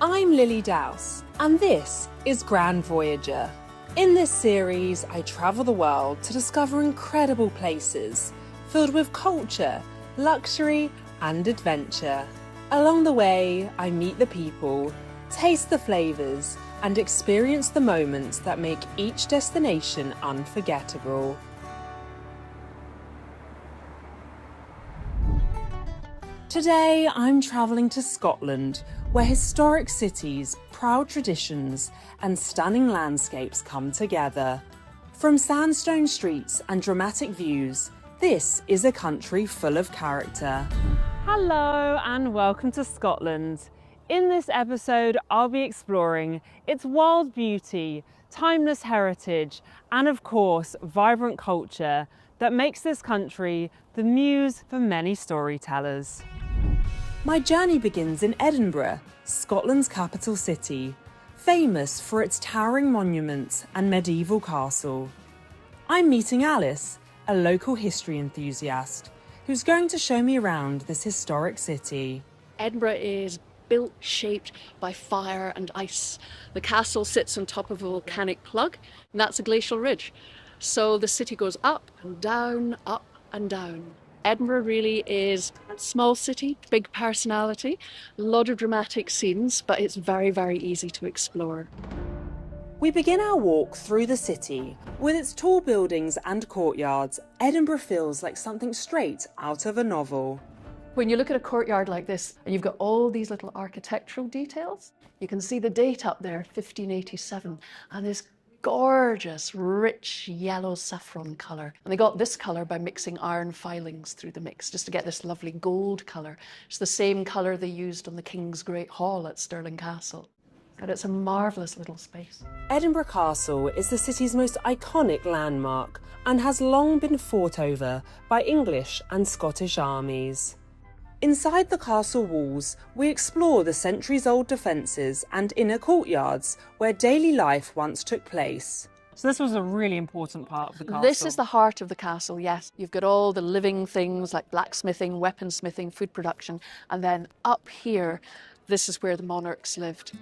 I'm Lilli Daus, and this is Grand Voyager. In this series, I travel the world to discover incredible places filled with culture, luxury, and adventure. Along the way, I meet the people, taste the flavours, and experience the moments that make each destination unforgettable. Today, I'm travelling to Scotland, where historic cities, proud traditions, and stunning landscapes come together. From sandstone streets and dramatic views, this is a country full of character. Hello and welcome to Scotland. In this episode, I'll be exploring its wild beauty, timeless heritage, and of course, vibrant culture that makes this country the muse for many storytellers. My journey begins in Edinburgh, Scotland's capital city, famous for its towering monuments and medieval castle. I'm meeting Alice, a local history enthusiast, who's going to show me around this historic city. Edinburgh is built, shaped by fire and ice. The castle sits on top of a volcanic plug, and that's a glacial ridge. So the city goes up and down, up and down. Edinburgh really is a small city, big personality, a lot of dramatic scenes, but it's very, very easy to explore. We begin our walk through the city. With its tall buildings and courtyards, Edinburgh feels like something straight out of a novel. When you look at a courtyard like this, and you've got all these little architectural details, you can see the date up there, 1587, and this gorgeous, rich yellow saffron colour. And they got this colour by mixing iron filings through the mix, just to get this lovely gold colour. It's the same colour they used on the King's Great Hall at Stirling Castle. And it's a marvellous little space. Edinburgh Castle is the city's most iconic landmark and has long been fought over by English and Scottish armies. Inside the castle walls, we explore the centuries-old defences and inner courtyards where daily life once took place. So this was a really important part of the castle. This is the heart of the castle, yes. You've got all the living things like blacksmithing, weaponsmithing, food production, and then up here, this is where the monarchs lived.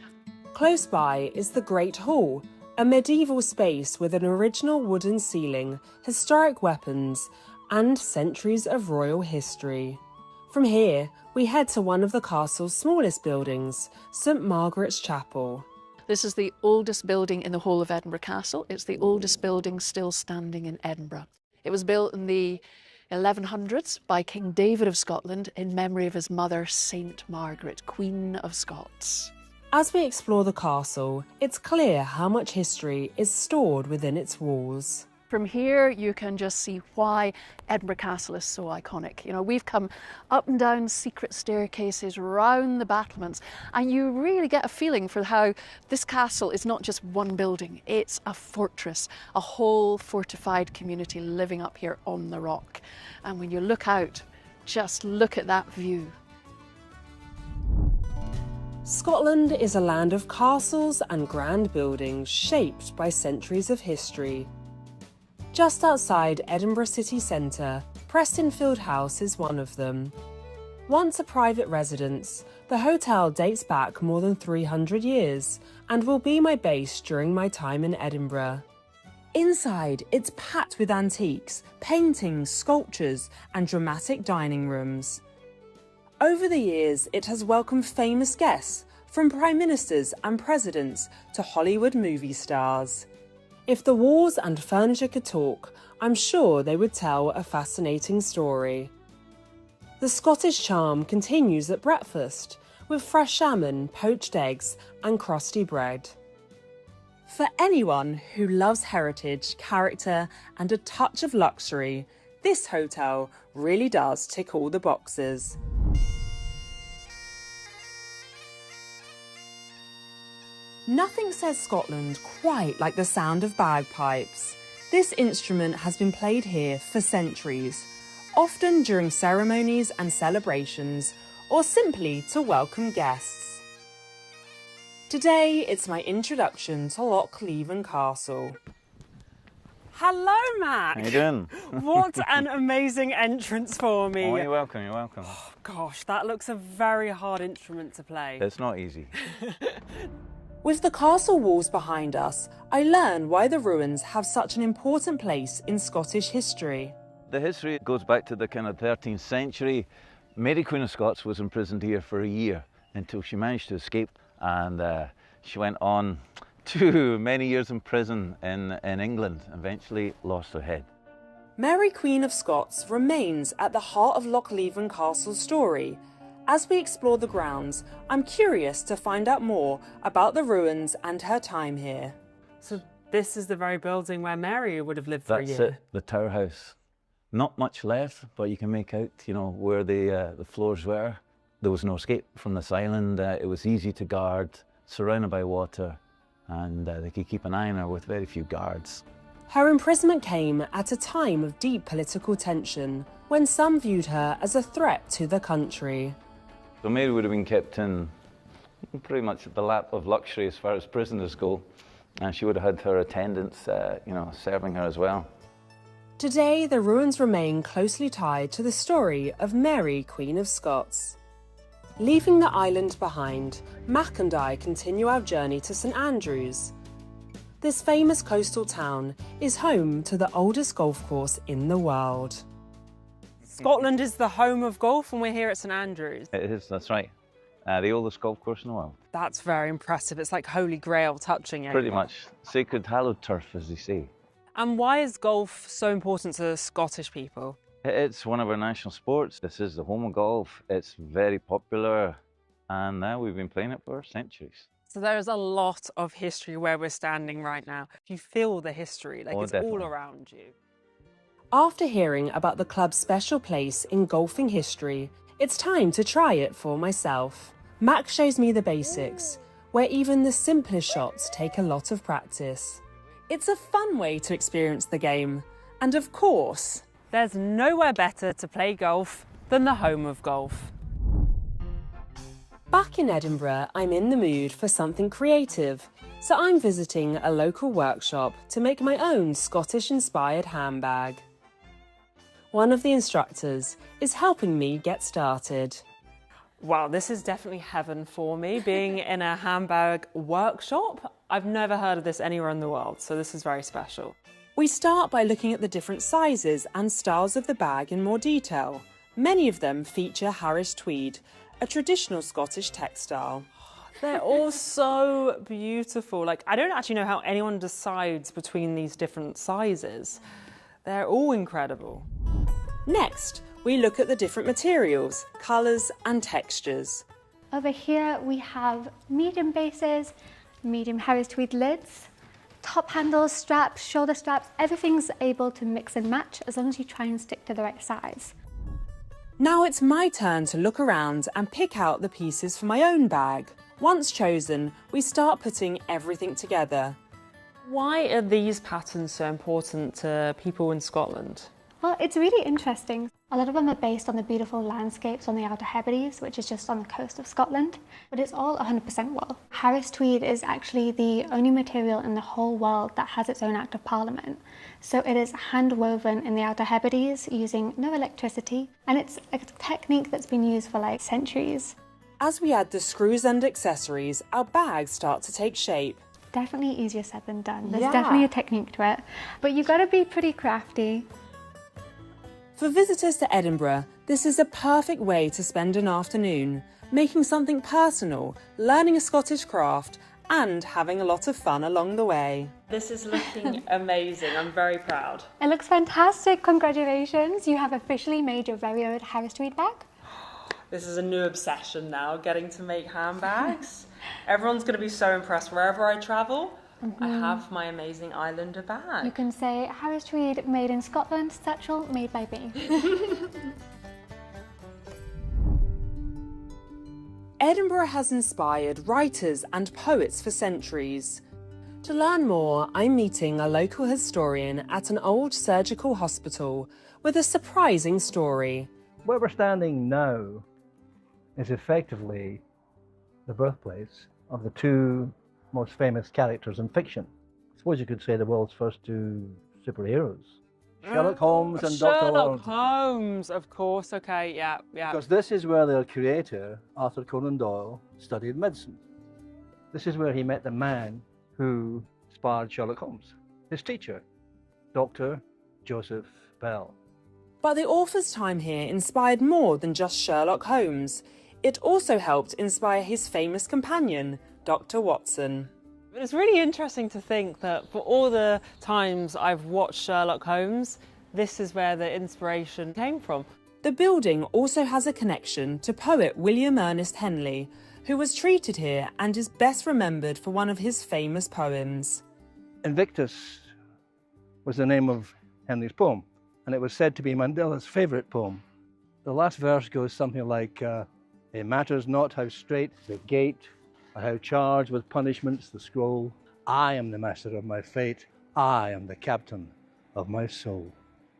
Close by is the Great Hall, a medieval space with an original wooden ceiling, historic weapons, and centuries of royal history. From here, we head to one of the castle's smallest buildings, St Margaret's Chapel. This is the oldest building in the whole of Edinburgh Castle. It's the oldest building still standing in Edinburgh. It was built in the 1100s by King David of Scotland in memory of his mother, Saint Margaret, Queen of Scots. As we explore the castle, it's clear how much history is stored within its walls. From here, you can just see why Edinburgh Castle is so iconic. You know, we've come up and down secret staircases, round the battlements, and you really get a feeling for how this castle is not just one building, it's a fortress, a whole fortified community living up here on the rock. And when you look out, just look at that view. Scotland is a land of castles and grand buildings shaped by centuries of history. Just outside Edinburgh city centre, Prestonfield House is one of them. Once a private residence, the hotel dates back more than 300 years and will be my base during my time in Edinburgh. Inside, it's packed with antiques, paintings, sculptures, and dramatic dining rooms. Over the years, it has welcomed famous guests, from prime ministers and presidents to Hollywood movie stars. If the walls and furniture could talk, I'm sure they would tell a fascinating story. The Scottish charm continues at breakfast, with fresh salmon, poached eggs, and crusty bread. For anyone who loves heritage, character, and a touch of luxury, this hotel really does tick all the boxes. Nothing says Scotland quite like the sound of bagpipes. This instrument has been played here for centuries, often during ceremonies and celebrations, or simply to welcome guests. Today, it's my introduction to Loch Leven Castle. Hello, Mac. How you doing? What an amazing entrance for me. Oh, you're welcome, you're welcome. Oh, gosh, that looks a very hard instrument to play. It's not easy. With the castle walls behind us, I learn why the ruins have such an important place in Scottish history. The history goes back to the kind of 13th century. Mary Queen of Scots was imprisoned here for a year until she managed to escape, and she went on to many years in prison in England, eventually lost her head. Mary Queen of Scots remains at the heart of Lochleven Castle's story. As we explore the grounds, I'm curious to find out more about the ruins and her time here. So this is the very building where Mary would have lived for a year? That's it, the Tower House. Not much left, but you can make out, you know, where the floors were. There was no escape from this island. It was easy to guard, surrounded by water, and they could keep an eye on her with very few guards. Her imprisonment came at a time of deep political tension, when some viewed her as a threat to the country. So Mary would have been kept in pretty much at the lap of luxury as far as prisoners go, and she would have had her attendants, you know, serving her as well. Today, the ruins remain closely tied to the story of Mary, Queen of Scots. Leaving the island behind, Mac and I continue our journey to St Andrews. This famous coastal town is home to the oldest golf course in the world. Scotland is the home of golf, and we're here at St Andrews. It is, that's right. The oldest golf course in the world. That's very impressive. It's like Holy Grail touching it. Pretty much. Sacred hallowed turf, as they say. And why is golf so important to Scottish people? It's one of our national sports. This is the home of golf. It's very popular, and now we've been playing it for centuries. So there's a lot of history where we're standing right now. You feel the history, like it's definitely. all around you. After hearing about the club's special place in golfing history, it's time to try it for myself. Mac shows me the basics, where even the simplest shots take a lot of practice. It's a fun way to experience the game, and of course, there's nowhere better to play golf than the home of golf. Back in Edinburgh, I'm in the mood for something creative, so I'm visiting a local workshop to make my own Scottish-inspired handbag. One of the instructors is helping me get started. Wow, this is definitely heaven for me, being in a handbag workshop. I've never heard of this anywhere in the world, so this is very special. We start by looking at the different sizes and styles of the bag in more detail. Many of them feature Harris tweed, a traditional Scottish textile. They're all so beautiful. Like, I don't actually know how anyone decides between these different sizes. They're all incredible. Next, we look at the different materials, colours and textures. Over here we have medium bases, medium Harris tweed lids, top handles, straps, shoulder straps, everything's able to mix and match as long as you try and stick to the right size. Now it's my turn to look around and pick out the pieces for my own bag. Once chosen, we start putting everything together. Why are these patterns so important to people in Scotland? Well, it's really interesting. A lot of them are based on the beautiful landscapes on the Outer Hebrides, which is just on the coast of Scotland, but it's all 100% wool. Harris tweed is actually the only material in the whole world that has its own Act of Parliament. So it is hand woven in the Outer Hebrides using no electricity, and it's a technique that's been used for like centuries. As we add the screws and accessories, our bags start to take shape. Definitely easier said than done. There's definitely a technique to it, but you've got to be pretty crafty. For visitors to Edinburgh, this is a perfect way to spend an afternoon, making something personal, learning a Scottish craft, and having a lot of fun along the way. This is looking amazing. I'm very proud. It looks fantastic. Congratulations. You have officially made your very own Harris tweed bag. This is a new obsession now, getting to make handbags. Everyone's going to be so impressed wherever I travel. I have my amazing Islander bag. You can say Harris tweed made in Scotland, satchel made by me. Edinburgh has inspired writers and poets for centuries. To learn more, I'm meeting a local historian at an old surgical hospital with a surprising story. Where we're standing now is effectively the birthplace of the two most famous characters in fiction. I suppose you could say the world's first two superheroes. Sherlock Holmes and Dr. Sherlock Holmes, of course. Okay, yeah. Because this is where their creator, Arthur Conan Doyle, studied medicine. This is where he met the man who inspired Sherlock Holmes, his teacher, Dr. Joseph Bell. But the author's time here inspired more than just Sherlock Holmes. It also helped inspire his famous companion, Dr. Watson. It's really interesting to think that for all the times I've watched Sherlock Holmes, this is where the inspiration came from. The building also has a connection to poet William Ernest Henley, who was treated here and is best remembered for one of his famous poems. Invictus was the name of Henley's poem, and it was said to be Mandela's favourite poem. The last verse goes something like, it matters not how straight the gate, or how charged with punishments the scroll. I am the master of my fate. I am the captain of my soul.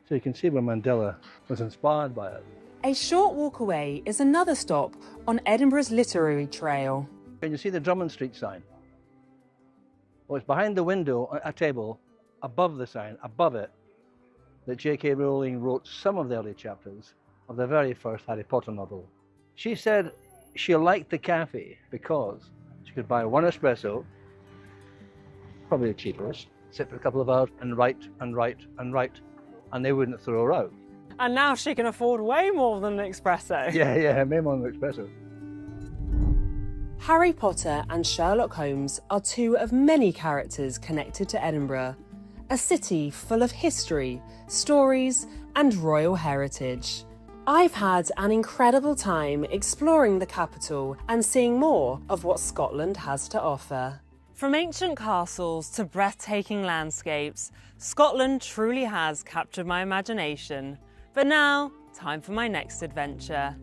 So you can see where Mandela was inspired by it. A short walk away is another stop on Edinburgh's literary trail. Can you see the Drummond Street sign? Well, it's behind the window, a table, above the sign, above it, that J.K. Rowling wrote some of the early chapters of the very first Harry Potter novel. She said she liked the cafe because she could buy one espresso, probably the cheapest, sit for a couple of hours and write, and they wouldn't throw her out. And now she can afford way more than an espresso. Yeah, way more than an espresso. Harry Potter and Sherlock Holmes are two of many characters connected to Edinburgh, a city full of history, stories, and royal heritage. I've had an incredible time exploring the capital and seeing more of what Scotland has to offer. From ancient castles to breathtaking landscapes, Scotland truly has captured my imagination. But now, time for my next adventure.